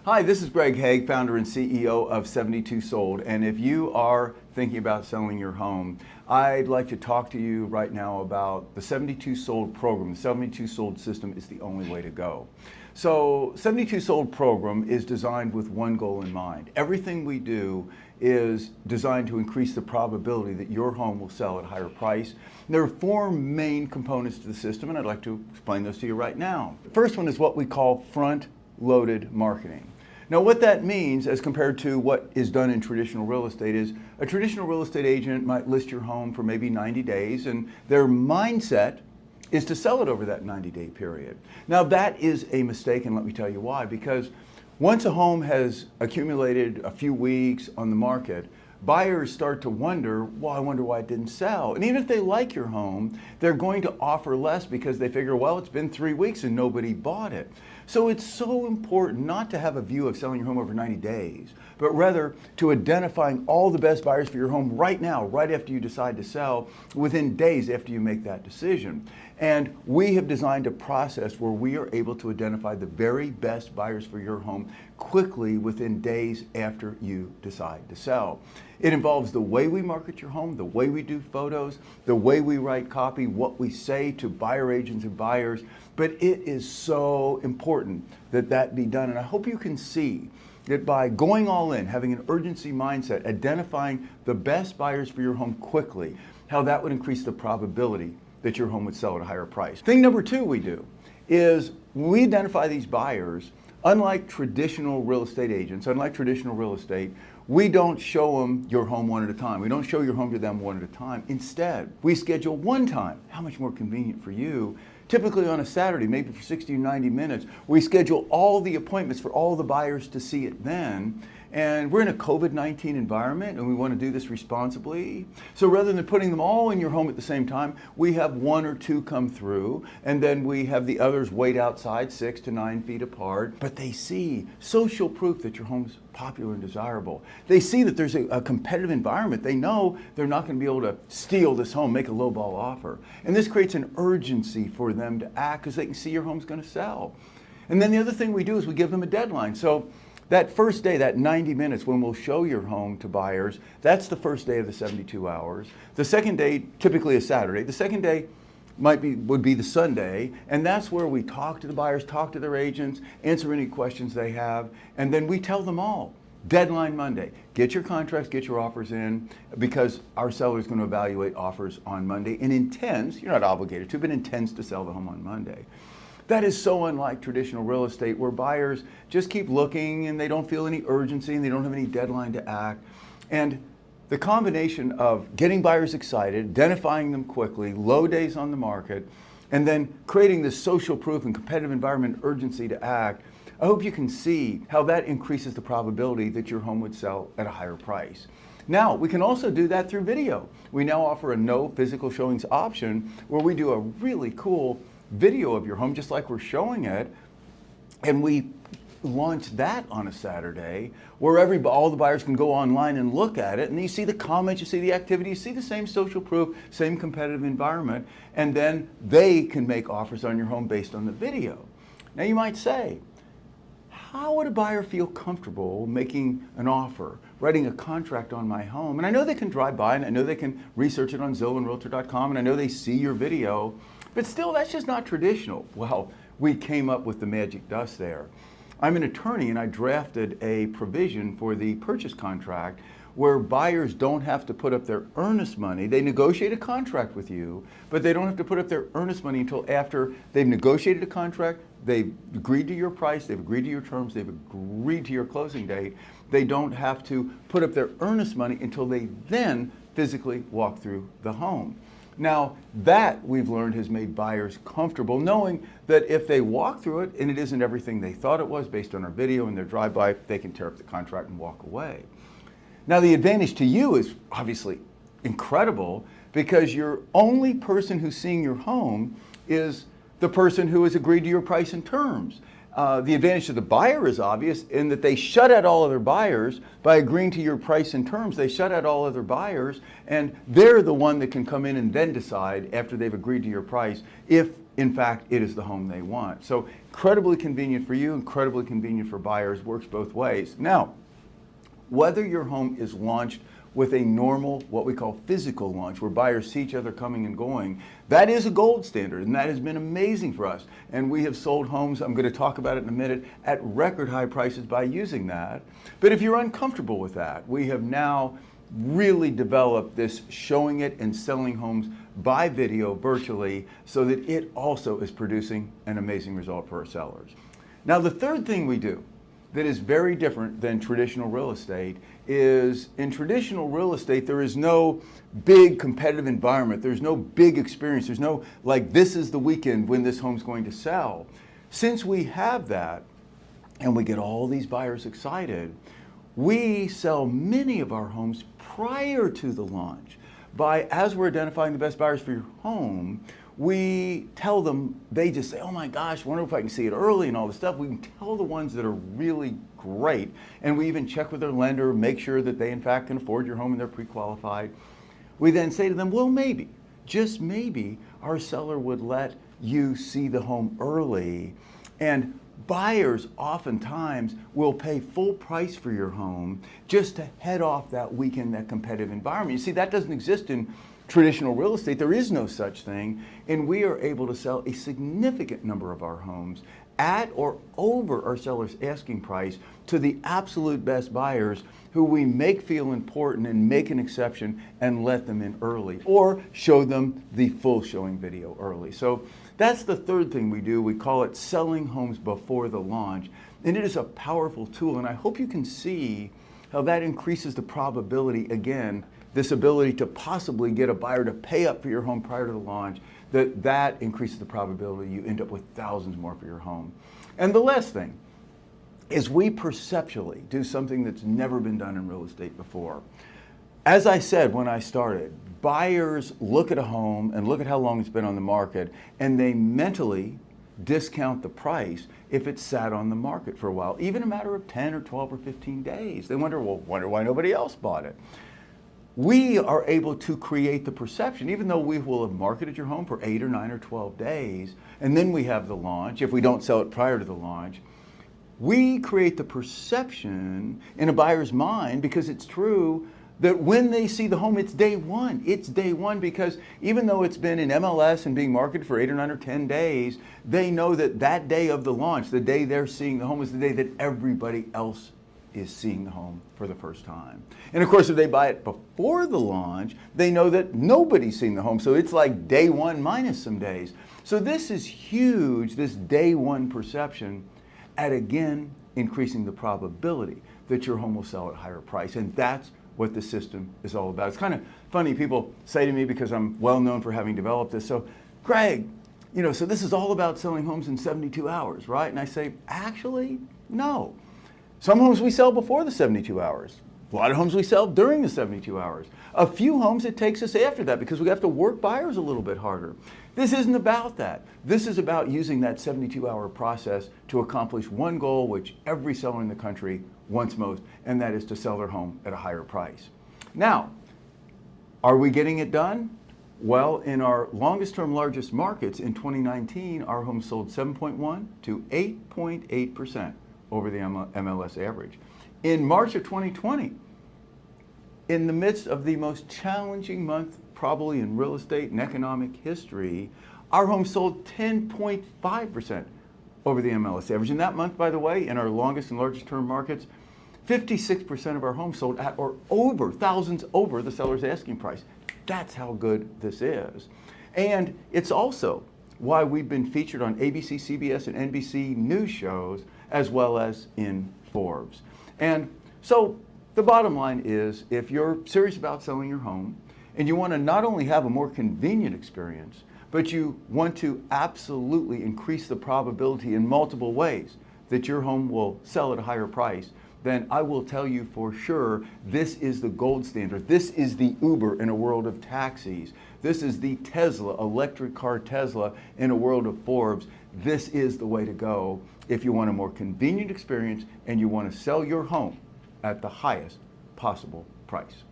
Hi, this is Greg Haig, founder and CEO of 72 Sold. And if you are thinking about selling your home, I'd like to talk to you right now about the 72 Sold program. The 72 Sold system is the only way to go. So 72 Sold program is designed with one goal in mind. Everything we do is designed to increase the probability that your home will sell at a higher price. There are four main components to the system, and I'd like to explain those to you right now. The first one is what we call front-loaded marketing. Now what that means as compared to what is done in traditional real estate is a traditional real estate agent might list your home for maybe 90 days and their mindset is to sell it over that 90-day period. Now that is a mistake, and let me tell you why. Because once a home has accumulated a few weeks on the market, buyers start to wonder, well, I wonder why it didn't sell. And even if they like your home, they're going to offer less because they figure, well, it's been 3 weeks and nobody bought it. So it's so important not to have a view of selling your home over 90 days, but rather to identifying all the best buyers for your home right now, right after you decide to sell, within days after you make that decision. And we have designed a process where we are able to identify the very best buyers for your home quickly within days after you decide to sell. It involves the way we market your home, the way we do photos, the way we write copy, what we say to buyer agents and buyers, but it is so important that that be done. And I hope you can see that by going all in, having an urgency mindset, identifying the best buyers for your home quickly, how that would increase the probability that your home would sell at a higher price. Thing number two we do is when we identify these buyers, unlike traditional real estate agents, unlike traditional real estate, we don't show them your home one at a time. We don't show your home to them one at a time. Instead, we schedule one time. How much more convenient for you? Typically on a Saturday, maybe for 60 or 90 minutes, we schedule all the appointments for all the buyers to see it then. And we're in a COVID-19 environment and we want to do this responsibly. So rather than putting them all in your home at the same time, we have one or two come through and then we have the others wait outside 6 to 9 feet apart. But they see social proof that your home's popular and desirable. They see that there's a competitive environment. They know they're not going to be able to steal this home, make a lowball offer. And this creates an urgency for them to act because they can see your home's going to sell. And then the other thing we do is we give them a deadline. So that first day, that 90 minutes when we'll show your home to buyers, that's the first day of the 72 hours. The second day, typically a Saturday. The second day would be the Sunday, and that's where we talk to the buyers, talk to their agents, answer any questions they have, and then we tell them all. Deadline Monday. Get your contracts, get your offers in, because our seller is going to evaluate offers on Monday and intends, you're not obligated to, but intends to sell the home on Monday. That is so unlike traditional real estate where buyers just keep looking and they don't feel any urgency and they don't have any deadline to act. And the combination of getting buyers excited, identifying them quickly, low days on the market, and then creating this social proof and competitive environment urgency to act, I hope you can see how that increases the probability that your home would sell at a higher price. Now, we can also do that through video. We now offer a no physical showings option where we do a really cool video of your home just like we're showing it, and we launch that on a Saturday where all the buyers can go online and look at it, and you see the comments, you see the activity, you see the same social proof, same competitive environment, and then they can make offers on your home based on the video. Now you might say, how would a buyer feel comfortable making an offer, writing a contract on my home? And I know they can drive by and I know they can research it on Zillow and Realtor.com and I know they see your video, but still, that's just not traditional. Well, we came up with the magic dust there. I'm an attorney and I drafted a provision for the purchase contract where buyers don't have to put up their earnest money. They negotiate a contract with you, but they don't have to put up their earnest money until after they've negotiated a contract, they've agreed to your price, they've agreed to your terms, they've agreed to your closing date. They don't have to put up their earnest money until they then physically walk through the home. Now, that we've learned has made buyers comfortable knowing that if they walk through it and it isn't everything they thought it was based on our video and their drive-by, they can tear up the contract and walk away. Now, the advantage to you is obviously incredible because your only person who's seeing your home is the person who has agreed to your price and terms. The advantage to the buyer is obvious in that they shut out all other buyers by agreeing to your price and terms. They shut out all other buyers, and they're the one that can come in and then decide after they've agreed to your price if in fact, it is the home they want. So incredibly convenient for you, incredibly convenient for buyers, works both ways. Now, whether your home is launched with a normal, what we call physical launch, where buyers see each other coming and going, that is a gold standard, and that has been amazing for us. And we have sold homes, I'm going to talk about it in a minute, at record high prices by using that. But if you're uncomfortable with that, we have now really developed this showing it and selling homes by video virtually, so that it also is producing an amazing result for our sellers. Now, the third thing we do that is very different than traditional real estate is, in traditional real estate, there is no big competitive environment. There's no big experience. There's no, like, this is the weekend when this home's going to sell. Since we have that, and we get all these buyers excited, we sell many of our homes prior to the launch. As we're identifying the best buyers for your home, we tell them, they just say, oh my gosh, wonder if I can see it early and all this stuff. We can tell the ones that are really great, and we even check with their lender, make sure that they in fact can afford your home and they're pre-qualified. We then say to them, well, maybe, just maybe, our seller would let you see the home early. And buyers oftentimes will pay full price for your home just to head off that weekend, that competitive environment. You see, that doesn't exist in traditional real estate. There is no such thing, and we are able to sell a significant number of our homes at or over our seller's asking price to the absolute best buyers who we make feel important and make an exception and let them in early, or show them the full showing video early. So that's the third thing we do. We call it selling homes before the launch, and it is a powerful tool, and I hope you can see how that increases the probability, again, this ability to possibly get a buyer to pay up for your home prior to the launch, that increases the probability you end up with thousands more for your home. And the last thing is, we perceptually do something that's never been done in real estate before. As I said when I started, buyers look at a home and look at how long it's been on the market, and they mentally discount the price if it's sat on the market for a while, even a matter of 10 or 12 or 15 days. They wonder why nobody else bought it. We are able to create the perception, even though we will have marketed your home for 8 or 9 or 12 days, and then we have the launch, if we don't sell it prior to the launch, we create the perception in a buyer's mind, because it's true, that when they see the home, it's day one. It's day one, because even though it's been in MLS and being marketed for 8 or 9 or 10 days, they know that that day of the launch, the day they're seeing the home, is the day that everybody else is seeing the home for the first time. And of course, if they buy it before the launch, they know that nobody's seen the home. So it's like day one minus some days. So this is huge, this day one perception, at again increasing the probability that your home will sell at a higher price. And that's what the system is all about. It's kind of funny, people say to me, because I'm well known for having developed this, so Greg, so this is all about selling homes in 72 hours, right? And I say, actually, no. Some homes we sell before the 72 hours. A lot of homes we sell during the 72 hours. A few homes it takes us after that, because we have to work buyers a little bit harder. This isn't about that. This is about using that 72-hour process to accomplish one goal, which every seller in the country wants most, and that is to sell their home at a higher price. Now, are we getting it done? Well, in our longest term, largest markets in 2019, our homes sold 7.1 to 8.8% over the MLS average. In March of 2020, in the midst of the most challenging month probably in real estate and economic history, our homes sold 10.5% over the MLS average. In that month, by the way, in our longest and largest term markets, 56% of our homes sold at or over, thousands over the seller's asking price. That's how good this is. And it's also why we've been featured on ABC, CBS, and NBC news shows, as well as in Forbes. And so the bottom line is, if you're serious about selling your home and you want to not only have a more convenient experience, but you want to absolutely increase the probability in multiple ways that your home will sell at a higher price, then I will tell you for sure, this is the gold standard. This is the Uber in a world of taxis. This is the Tesla, electric car Tesla, in a world of Forbes. This is the way to go if you want a more convenient experience and you want to sell your home at the highest possible price.